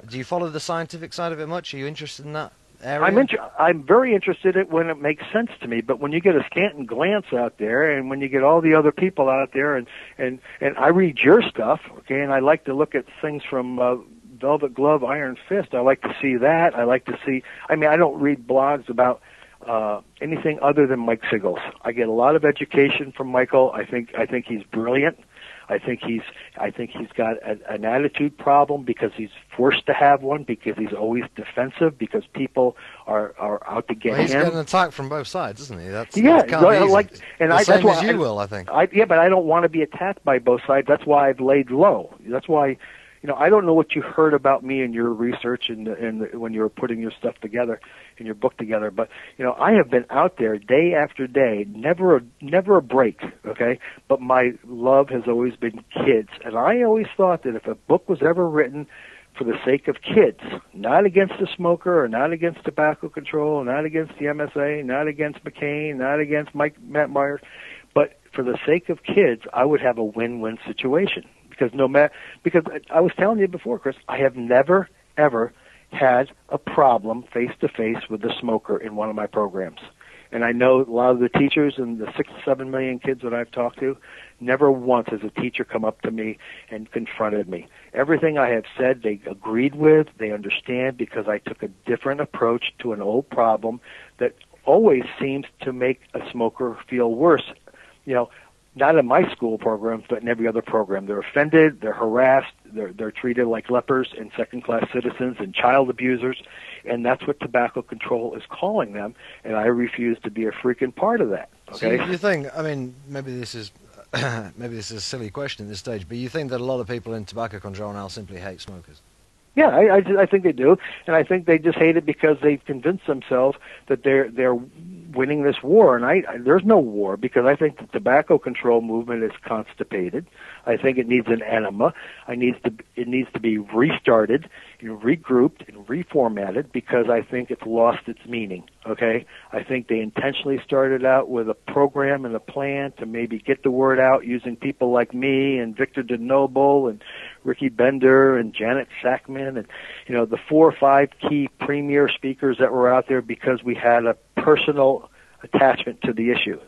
Do you follow the scientific side of it much? Are you interested in that area? I'm very interested in it when it makes sense to me. But when you get a Stanton Glantz out there, and when you get all the other people out there, and I read your stuff, okay, and I like to look at things from Velvet Glove, Iron Fist. I like to see that. I like to see. I mean, I don't read blogs about anything other than Mike Siggles. I get a lot of education from Michael. I think he's brilliant. I think he's got an attitude problem because he's forced to have one, because he's always defensive, because people are out to get him. He's getting attacked from both sides, isn't he? That's yeah, can't be easy. like, and the I, same that's why as you will, I think. Yeah, but I don't want to be attacked by both sides. That's why I've laid low. That's why. I don't know what you heard about me in your research and when you were putting your stuff together, in your book together, but I have been out there day after day, never a break, okay? But my love has always been kids, and I always thought that if a book was ever written for the sake of kids, not against the smoker, or not against tobacco control, not against the MSA, not against McCain, not against Matt Myers, but for the sake of kids, I would have a win-win situation. Because I was telling you before, Chris, I have never, ever had a problem face-to-face with the smoker in one of my programs. And I know a lot of the teachers and the 6 to 7 million kids that I've talked to, never once has a teacher come up to me and confronted me. Everything I have said, they agreed with, they understand, because I took a different approach to an old problem that always seems to make a smoker feel worse. Not in my school programs, but in every other program. They're offended, they're harassed, they're treated like lepers and second-class citizens and child abusers, and that's what tobacco control is calling them, and I refuse to be a freaking part of that. Okay? So you think, I mean, maybe this is a silly question at this stage, but you think that a lot of people in tobacco control now simply hate smokers? Yeah, I think they do, and I think they just hate it because they've convinced themselves that they're winning this war, and there's no war, because I think the tobacco control movement is constipated. I think it needs an enema. It needs to be restarted, regrouped, and reformatted, because I think it's lost its meaning. Okay, I think they intentionally started out with a program and a plan to maybe get the word out using people like me and Victor DeNoble and Ricky Bender and Janet Sackman and the 4 or 5 key premier speakers that were out there, because we had a personal attachment to the issue.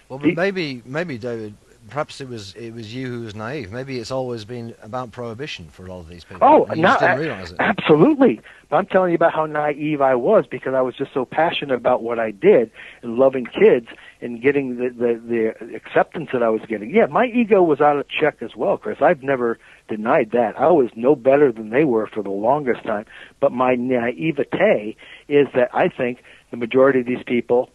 Well, but maybe David, perhaps it was you who was naive. Maybe it's always been about prohibition for a lot of these people. Oh, and you just didn't realize it. Absolutely. But I'm telling you about how naive I was, because I was just so passionate about what I did and loving kids and getting the acceptance that I was getting. Yeah, my ego was out of check as well, Chris. I've never denied that. I was no better than they were for the longest time. But my naivete is that I think the majority of these people,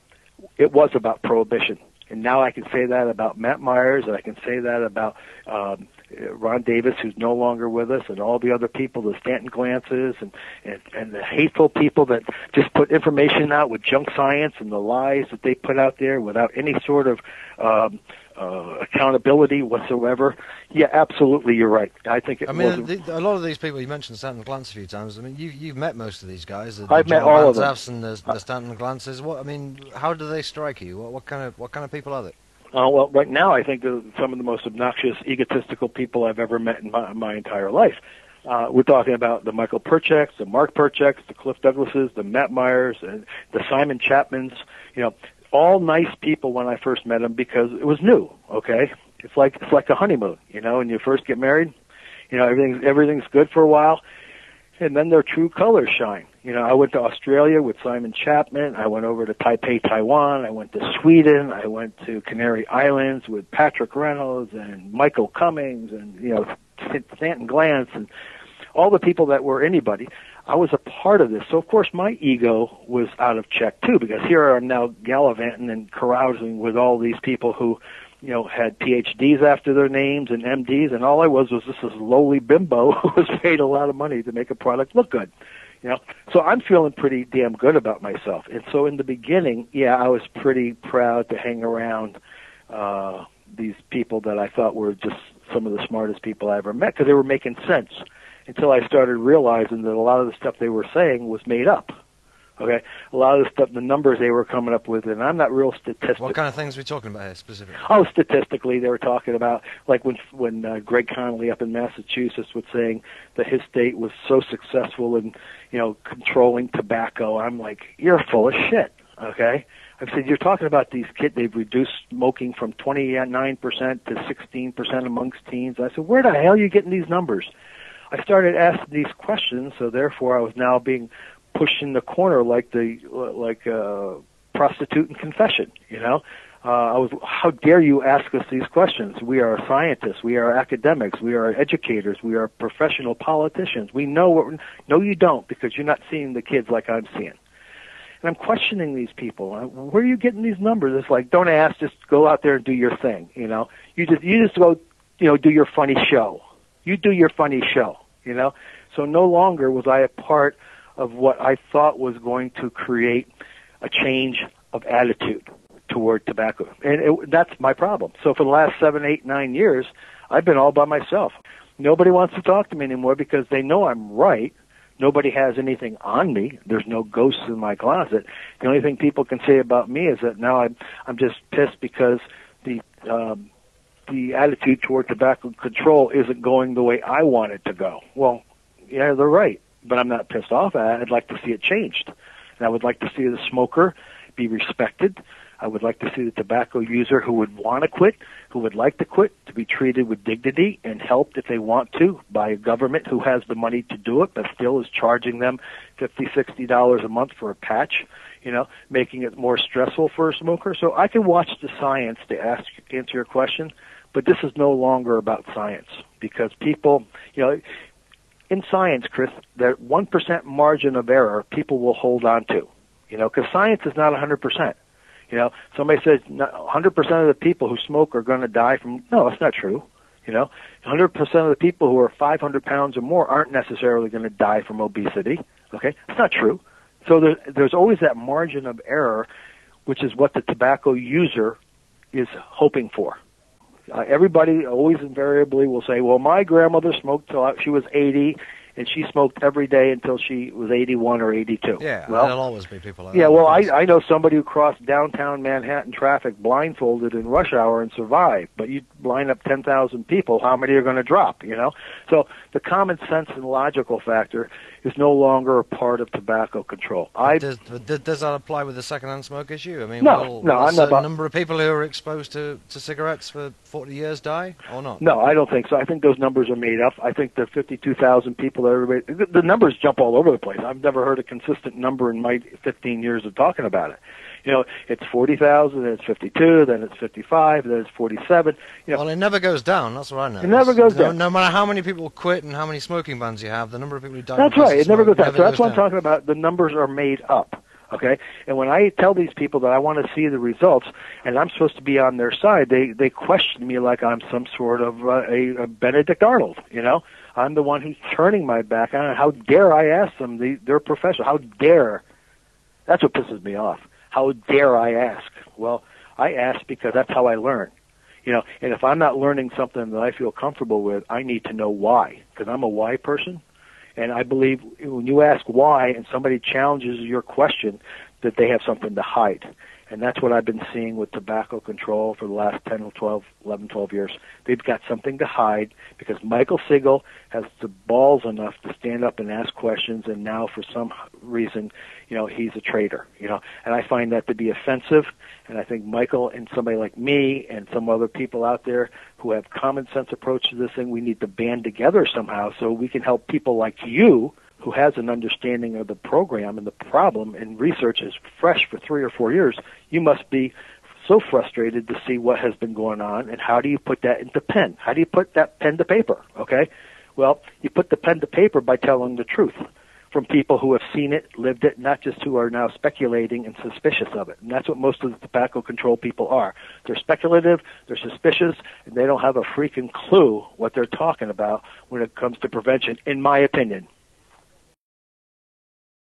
it was about prohibition. And now I can say that about Matt Myers, and I can say that about Ron Davis, who's no longer with us, and all the other people, the Stanton Glances, and the hateful people that just put information out with junk science and the lies that they put out there without any sort of accountability whatsoever. Yeah, absolutely, you're right. I think a lot of these people, you mentioned Stanton Glantz a few times. I mean, you've met most of these guys. I've met all of them. And the Stanton Glantzes. How do they strike you? What kind of people are they? Well, right now I think they're some of the most obnoxious, egotistical people I've ever met in my entire life. We're talking about the Michael Percheks, the Mark Percheks, the Cliff Douglases, the Matt Myers, and the Simon Chapmans. All nice people when I first met them, because it was new. Okay, it's like a honeymoon. When you first get married, everything's good for a while, and then their true colors shine. I went to Australia with Simon Chapman. I went over to Taipei, Taiwan. I went to Sweden. I went to Canary Islands with Patrick Reynolds and Michael Cummings and Stanton Glantz and all the people that were anybody. I was a part of this. So, of course, my ego was out of check, too, because here I'm now gallivanting and carousing with all these people who, had PhDs after their names and MDs, and all I was just this lowly bimbo who was paid a lot of money to make a product look good. So I'm feeling pretty damn good about myself. And so in the beginning, yeah, I was pretty proud to hang around these people that I thought were just some of the smartest people I ever met, because they were making sense, until I started realizing that a lot of the stuff they were saying was made up. Okay, a lot of the stuff, the numbers they were coming up with, and I'm not real statistical. What kind of things are we talking about here specifically? Oh, statistically, they were talking about like when Greg Connolly up in Massachusetts was saying that his state was so successful in controlling tobacco. I'm like, you're full of shit. Okay, I said, you're talking about these kids. They've reduced smoking from 29% to 16% amongst teens. I said, where the hell are you getting these numbers? I started asking these questions, so therefore I was now being pushed in the corner like prostitute in confession. How dare you ask us these questions? We are scientists, we are academics, we are educators, we are professional politicians. We know no, you don't, because you're not seeing the kids like I'm seeing. And I'm questioning these people. Where are you getting these numbers? It's like, don't ask, just go out there and do your thing. You just go, do your funny show. You do your funny show. So no longer was I a part of what I thought was going to create a change of attitude toward tobacco. And that's my problem. So for the last 7, 8, 9 years, I've been all by myself. Nobody wants to talk to me anymore because they know I'm right. Nobody has anything on me. There's no ghosts in my closet. The only thing people can say about me is that now I'm just pissed because the attitude toward tobacco control isn't going the way I want it to go. Well, yeah, they're right, but I'm not pissed off at it. I'd like to see it changed. And I would like to see the smoker be respected. I would like to see the tobacco user who would want to quit, who would like to quit, to be treated with dignity and helped if they want to by a government who has the money to do it, but still is charging them $50, $60 a month for a patch, making it more stressful for a smoker. So I can watch the science to answer your question, but this is no longer about science because people, in science, Chris, that 1% margin of error people will hold on to, because science is not 100%. Somebody says 100% of the people who smoke are going to die from. No, that's not true. 100% of the people who are 500 pounds or more aren't necessarily going to die from obesity. Okay, that's not true. So there's always that margin of error, which is what the tobacco user is hoping for. Everybody always invariably will say, well, my grandmother smoked till she was 80, and she smoked every day until she was 81 or 82. Yeah, well, there'll always be people like that. Yeah, well, I know somebody who crossed downtown Manhattan traffic blindfolded in rush hour and survived, but you line up 10,000 people, how many are going to drop, So the common sense and logical factor is no longer a part of tobacco control. Does that apply with the second-hand smoke issue? I mean, no, I'm not. A number of people who are exposed to cigarettes for 40 years die, or not? No, I don't think so. I think those numbers are made up. I think the 52,000 people that everybody, the numbers jump all over the place. I've never heard a consistent number in my 15 years of talking about it. It's 40,000, then it's 52, then it's 55, then it's 47. Well, it never goes down. That's what I know. It never goes down. No matter how many people quit and how many smoking bans you have, the number of people who die. That's right. It never goes down. So that's what I'm talking about. The numbers are made up. Okay, and when I tell these people that I want to see the results, and I'm supposed to be on their side, they question me like I'm some sort of a Benedict Arnold. I'm the one who's turning my back on it. How dare I ask them? They're professional. How dare? That's what pisses me off. How dare I ask? Well, I ask because that's how I learn. And if I'm not learning something that I feel comfortable with, I need to know why, because I'm a why person. And I believe when you ask why and somebody challenges your question, that they have something to hide. And that's what I've been seeing with tobacco control for the last 11, 12 years. They've got something to hide because Michael Siegel has the balls enough to stand up and ask questions, and now for some reason, he's a traitor, And I find that to be offensive, and I think Michael and somebody like me and some other people out there who have common sense approach to this thing, we need to band together somehow so we can help people like you who has an understanding of the program and the problem, and research is fresh for 3 or 4 years. You must be so frustrated to see what has been going on, and how do you put that into pen? How do you put that pen to paper, okay? Well, you put the pen to paper by telling the truth from people who have seen it, lived it, not just who are now speculating and suspicious of it. And that's what most of the tobacco control people are. They're speculative, they're suspicious, and they don't have a freaking clue what they're talking about when it comes to prevention, in my opinion.